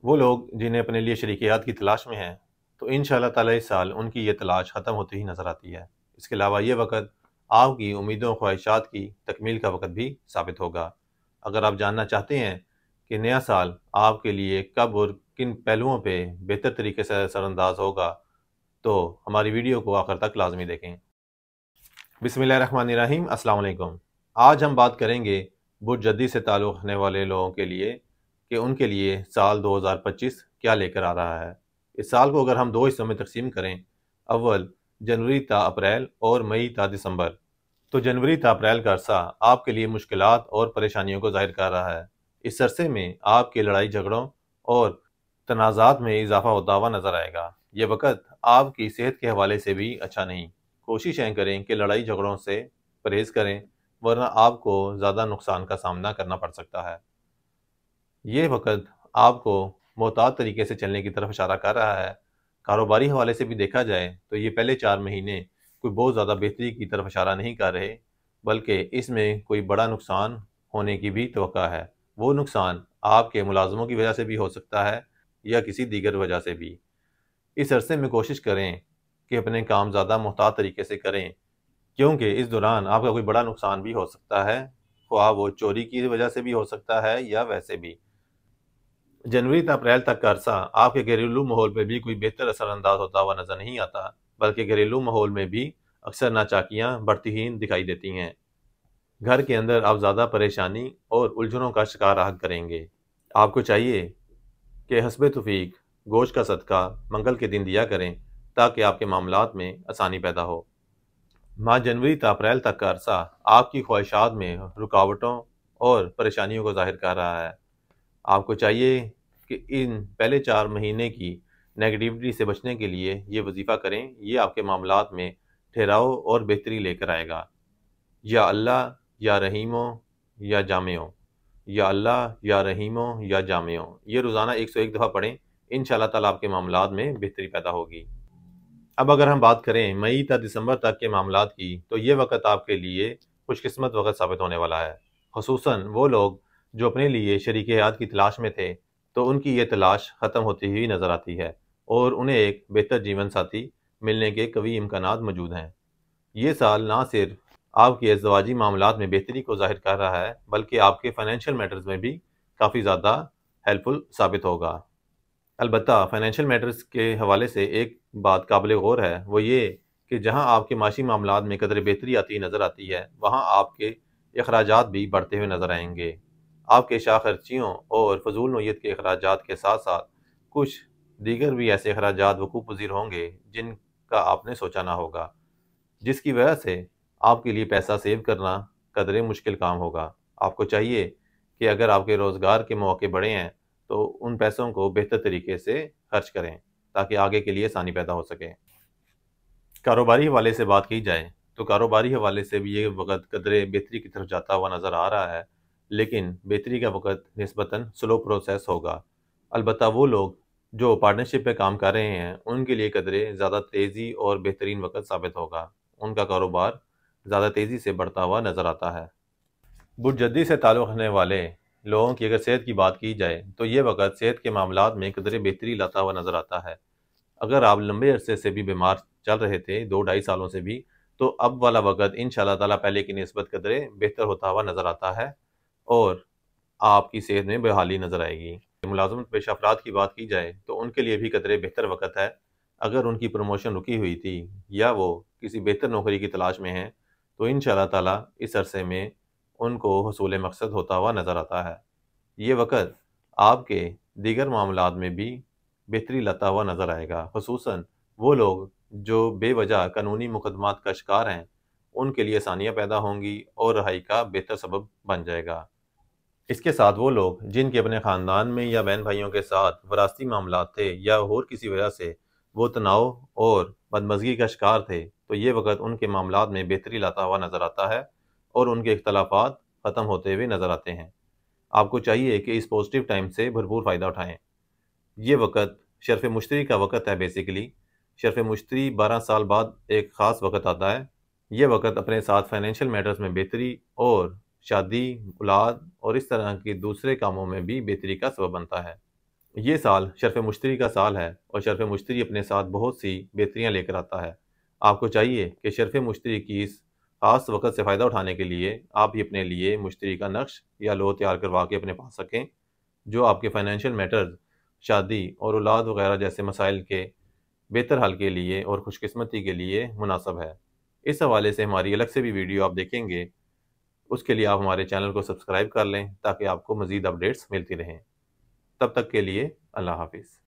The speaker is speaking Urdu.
وہ لوگ جنہیں اپنے لیے شریکیات کی تلاش میں ہیں تو انشاءاللہ تعالی اس سال ان کی یہ تلاش ختم ہوتی ہی نظر آتی ہے۔ اس کے علاوہ یہ وقت آپ کی امیدوں و خواہشات کی تکمیل کا وقت بھی ثابت ہوگا۔ اگر آپ جاننا چاہتے ہیں کہ نیا سال آپ کے لیے کب اور کن پہلوؤں پہ بہتر طریقے سے اثر انداز ہوگا تو ہماری ویڈیو کو آخر تک لازمی دیکھیں۔ بسم اللہ الرحمن الرحیم۔ السلام علیکم۔ آج ہم بات کریں گے برج جدی سے تعلق رکھنے والے لوگوں کے لیے کہ ان کے لیے سال 2025 کیا لے کر آ رہا ہے۔ اس سال کو اگر ہم دو حصوں میں تقسیم کریں، اول جنوری تا اپریل اور مئی تا دسمبر، تو جنوری تا اپریل کا عرصہ آپ کے لیے مشکلات اور پریشانیوں کو ظاہر کر رہا ہے۔ اس عرصے میں آپ کے لڑائی جھگڑوں اور تنازعات میں اضافہ ہوتا ہوا نظر آئے گا۔ یہ وقت آپ کی صحت کے حوالے سے بھی اچھا نہیں۔ کوششیں کریں کہ لڑائی جھگڑوں سے پرہیز کریں، ورنہ آپ کو زیادہ نقصان کا سامنا کرنا پڑ سکتا ہے۔ یہ وقت آپ کو محتاط طریقے سے چلنے کی طرف اشارہ کر رہا ہے۔ کاروباری حوالے سے بھی دیکھا جائے تو یہ پہلے 4 مہینے کوئی بہت زیادہ بہتری کی طرف اشارہ نہیں کر رہے، بلکہ اس میں کوئی بڑا نقصان ہونے کی بھی توقع ہے۔ وہ نقصان آپ کے ملازموں کی وجہ سے بھی ہو سکتا ہے یا کسی دیگر وجہ سے بھی۔ اس عرصے میں کوشش کریں کہ اپنے کام زیادہ محتاط طریقے سے کریں، کیونکہ اس دوران آپ کا کوئی بڑا نقصان بھی ہو سکتا ہے، خواہ وہ چوری کی وجہ سے بھی ہو سکتا ہے یا ویسے بھی۔ جنوری تا اپریل تک کا عرصہ آپ کے گھریلو ماحول پہ بھی کوئی بہتر اثر انداز ہوتا ہوا نظر نہیں آتا، بلکہ گھریلو ماحول میں بھی اکثر ناچاکیاں بڑھتی ہی دکھائی دیتی ہیں۔ گھر کے اندر آپ زیادہ پریشانی اور الجھنوں کا شکار رہا کریں گے۔ آپ کو چاہیے کہ حسب توفیق گوشت کا صدقہ منگل کے دن دیا کریں تاکہ آپ کے معاملات میں آسانی پیدا ہو۔ ماہ جنوری تا اپریل تک کا عرصہ آپ کی خواہشات میں رکاوٹوں اور پریشانیوں کو ظاہر کر رہا ہے۔ آپ کو چاہیے کہ ان پہلے 4 مہینے کی نیگیٹیوٹی سے بچنے کے لیے یہ وظیفہ کریں۔ یہ آپ کے معاملات میں ٹھہراؤ اور بہتری لے کر آئے گا۔ یا اللہ یا رحیمو یا جامعو، یا اللہ یا رحیمو یا جامعو، یہ روزانہ 101 دفعہ پڑھیں، انشاءاللہ تعالیٰ آپ کے معاملات میں بہتری پیدا ہوگی۔ اب اگر ہم بات کریں مئی تا دسمبر تک کے معاملات کی، تو یہ وقت آپ کے لیے خوش قسمت وقت ثابت ہونے والا ہے۔ خصوصاً وہ لوگ جو اپنے لیے شریک حیات کی تلاش میں تھے تو ان کی یہ تلاش ختم ہوتی ہوئی نظر آتی ہے اور انہیں ایک بہتر جیون ساتھی ملنے کے قوی امکانات موجود ہیں۔ یہ سال نہ صرف آپ کے ازدواجی معاملات میں بہتری کو ظاہر کر رہا ہے، بلکہ آپ کے فائنینشیل میٹرز میں بھی کافی زیادہ ہیلپ فل ثابت ہوگا۔ البتہ فائنینشیل میٹرز کے حوالے سے ایک بات قابل غور ہے، وہ یہ کہ جہاں آپ کے معاشی معاملات میں قدر بہتری آتی نظر آتی ہے، وہاں آپ کے اخراجات بھی بڑھتے ہوئے نظر آئیں گے۔ آپ کے شاہ خرچیوں اور فضول نوعیت کے اخراجات کے ساتھ ساتھ کچھ دیگر بھی ایسے اخراجات وقوع پذیر ہوں گے جن کا آپ نے سوچا نہ ہوگا، جس کی وجہ سے آپ کے لیے پیسہ سیو کرنا قدرے مشکل کام ہوگا۔ آپ کو چاہیے کہ اگر آپ کے روزگار کے مواقع بڑے ہیں تو ان پیسوں کو بہتر طریقے سے خرچ کریں تاکہ آگے کے لیے آسانی پیدا ہو سکے۔ کاروباری حوالے سے بات کی جائے تو کاروباری حوالے سے بھی یہ وقت قدرے بہتری کی طرف جاتا ہوا نظر آ رہا ہے، لیکن بہتری کا وقت نسبتاً سلو پروسیس ہوگا۔ البتہ وہ لوگ جو پارٹنرشپ پہ کام کر رہے ہیں ان کے لیے قدرے زیادہ تیزی اور بہترین وقت ثابت ہوگا۔ ان کا کاروبار زیادہ تیزی سے بڑھتا ہوا نظر آتا ہے۔ برج جدی سے تعلق رکھنے والے لوگوں کی اگر صحت کی بات کی جائے تو یہ وقت صحت کے معاملات میں قدرے بہتری لاتا ہوا نظر آتا ہے۔ اگر آپ لمبے عرصے سے بھی بیمار چل رہے تھے، 2-2.5 سالوں سے بھی، تو اب والا وقت انشاءاللہ تعالیٰ پہلے کی نسبت قدرے بہتر ہوتا ہوا نظر آتا ہے اور آپ کی صحت میں بحالی نظر آئے گی۔ ملازمت پیشہ افراد کی بات کی جائے تو ان کے لیے بھی قدرے بہتر وقت ہے۔ اگر ان کی پروموشن رکی ہوئی تھی یا وہ کسی بہتر نوکری کی تلاش میں ہیں تو انشاءاللہ تعالیٰ اس عرصے میں ان کو حصول مقصد ہوتا ہوا نظر آتا ہے۔ یہ وقت آپ کے دیگر معاملات میں بھی بہتری لاتا ہوا نظر آئے گا۔ خصوصاً وہ لوگ جو بے وجہ قانونی مقدمات کا شکار ہیں ان کے لیے آسانیاں پیدا ہوں گی اور رہائی کا بہتر سبب بن جائے گا۔ اس کے ساتھ وہ لوگ جن کے اپنے خاندان میں یا بہن بھائیوں کے ساتھ وراثتی معاملات تھے یا اور کسی وجہ سے وہ تناؤ اور بدمزگی کا شکار تھے تو یہ وقت ان کے معاملات میں بہتری لاتا ہوا نظر آتا ہے اور ان کے اختلافات ختم ہوتے ہوئے نظر آتے ہیں۔ آپ کو چاہیے کہ اس پوزیٹیو ٹائم سے بھرپور فائدہ اٹھائیں۔ یہ وقت شرف مشتری کا وقت ہے۔ بیسیکلی شرف مشتری 12 سال بعد ایک خاص وقت آتا ہے۔ یہ وقت اپنے ساتھ فائنینشیل میٹرز میں بہتری اور شادی، اولاد اور اس طرح کے دوسرے کاموں میں بھی بہتری کا سبب بنتا ہے۔ یہ سال شرف مشتری کا سال ہے اور شرف مشتری اپنے ساتھ بہت سی بہتریاں لے کر آتا ہے۔ آپ کو چاہیے کہ شرف مشتری کی اس خاص وقت سے فائدہ اٹھانے کے لیے آپ بھی اپنے لیے مشتری کا نقش یا لو تیار کروا کے اپنے پاس سکیں، جو آپ کے فائنینشیل میٹرز، شادی اور اولاد وغیرہ جیسے مسائل کے بہتر حل کے لیے اور خوش قسمتی کے لیے مناسب ہے۔ اس حوالے سے ہماری الگ سے بھی ویڈیو آپ دیکھیں گے، اس کے لیے آپ ہمارے چینل کو سبسکرائب کر لیں تاکہ آپ کو مزید اپڈیٹس ملتی رہیں۔ تب تک کے لیے اللہ حافظ۔